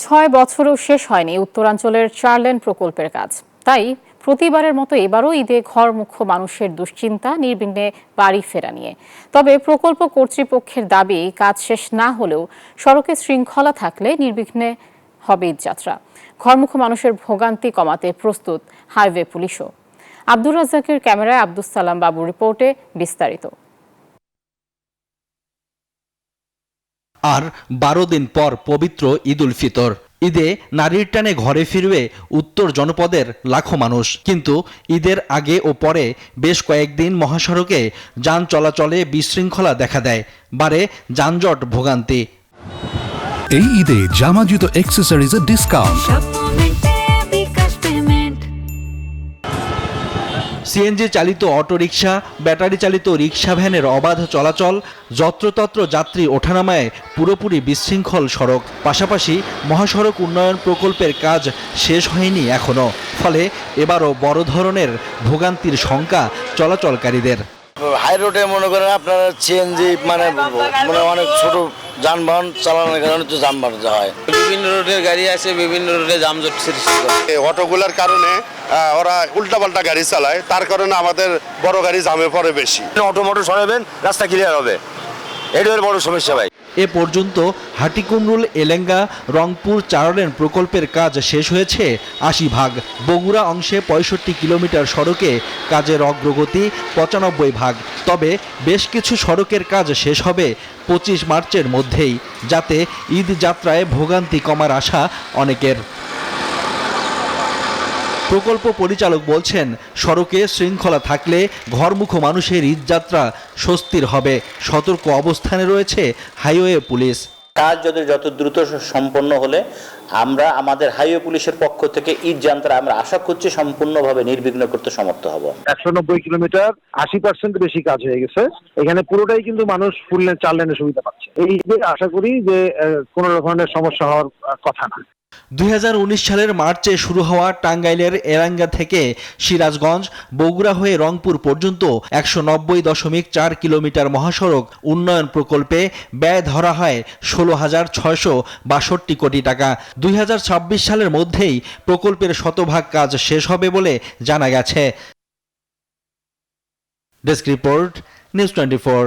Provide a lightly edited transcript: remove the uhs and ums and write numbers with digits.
৬ বছরও শেষ হয়নি উত্তরাঞ্চলের ৪ লেন প্রকল্পের কাজ। তাই প্রতিবারের মতো এবারও ঈদে ঘরমুখ্য মানুষের দুশ্চিন্তা নির্বিঘ্নে বাড়ি ফেরা নিয়ে। তবে প্রকল্প কর্তৃপক্ষের দাবি, কাজ শেষ না হলেও সড়কে শৃঙ্খলা থাকলে নির্বিঘ্নে হবে ঈদযাত্রা। ঘরমুখ্য মানুষের ভোগান্তি কমাতে প্রস্তুত হাইওয়ে পুলিশও। আব্দুর রাজ্জাকের ক্যামেরায় আব্দুস সালাম বাবুর রিপোর্টে বিস্তারিত। আর 12 দিন পর পবিত্র ঈদ উল ফিতর। ঈদে নারীর টানে ঘরে ফিরবে উত্তর জনপদের লাখো মানুষ। কিন্তু ঈদের আগে ও পরে বেশ কয়েকদিন মহাসড়কে যান চলাচলে বিশৃঙ্খলা দেখা দেয়, বাড়ে যানজট ভোগান্তি। এই ঈদে জামা জুতো অ্যাক্সেসরিজের ডিসকাউন্ট। সিএনজি চালিত অটোরিকশা, ব্যাটারি চালিত রিকশা ভ্যানের অবাধ চলাচল, যত্রতত্র যাত্রী ওঠানামায় পুরোপুরি বিশৃঙ্খল সড়ক। পাশাপাশি মহাসড়ক উন্নয়ন প্রকল্পের কাজ শেষ হয়নি এখনো, ফলে এবারও বড় ধরনের ভোগান্তির শঙ্কা চলাচলকারীদের। হাই রোডে মনে করেন আপনার সিএনজি মানে অনেক ছোট যানবাহন চালানোর কারণে তো যানবাহন হয়। বিভিন্ন রুটের গাড়ি আছে, বিভিন্ন রুটে যানজট সৃষ্টি করে। এই অটোগুলোর কারণে ওরা উল্টাপাল্টা গাড়ি চালায়, তার কারণে আমাদের বড় গাড়ি জামে পড়ে বেশি। অটো মোটর সরাবেন, রাস্তা ক্লিয়ার হবে, এটাই বড় সমস্যা ভাই। এ পর্যন্ত হাটিকুমরুল, এলেঙ্গা, রংপুর 4 লেন প্রকল্পের কাজ শেষ হয়েছে 80%। বগুড়া অংশে 65 কিলোমিটার সড়কে কাজের অগ্রগতি 95%। তবে বেশ কিছু সড়কের কাজ শেষ হবে 25 মার্চের মধ্যেই, যাতে ঈদ যাত্রায় ভোগান্তি কমার আশা অনেকের। প্রকল্প পরিচালক বলছেন, সড়কে শৃঙ্খলা থাকলে ঘরমুখো মানুষের ঈদযাত্রা স্বস্তির হবে। সতর্ক অবস্থানে রয়েছে হাইওয়ে পুলিশ। কাজ যত দ্রুত সম্পন্ন হলে আমরা আমাদের হাইওয়ে পুলিশের পক্ষ থেকে ঈদ যাত্রা আমরা আশা করছি সম্পূর্ণভাবে নির্বিঘ্ন করতে সমর্থ হব। 190 কিলোমিটার 80% বেশি কাজ হয়ে গেছে। এখানে পুরোটাই কিন্তু মানুষ ফুল লেন 4 লেনের সুবিধা পাচ্ছে। এই আশা করি যে কোনো ধরনের সমস্যা হওয়ার কথা না। 2019 সালের মার্চে শুরু হওয়া টাঙ্গাইলের এলাঙ্গা থেকে সিরাজগঞ্জ, বগুড়া হয়ে রংপুর পর্যন্ত 190.4 কিলোমিটার মহাসড়ক উন্নয়ন প্রকল্পে ব্যয় ধরা হয় 16,662 কোটি টাকা। 2026 সালের মধ্যেই প্রকল্পের শতভাগ কাজ শেষ হবে বলে জানা গেছে। Desk report, news 24।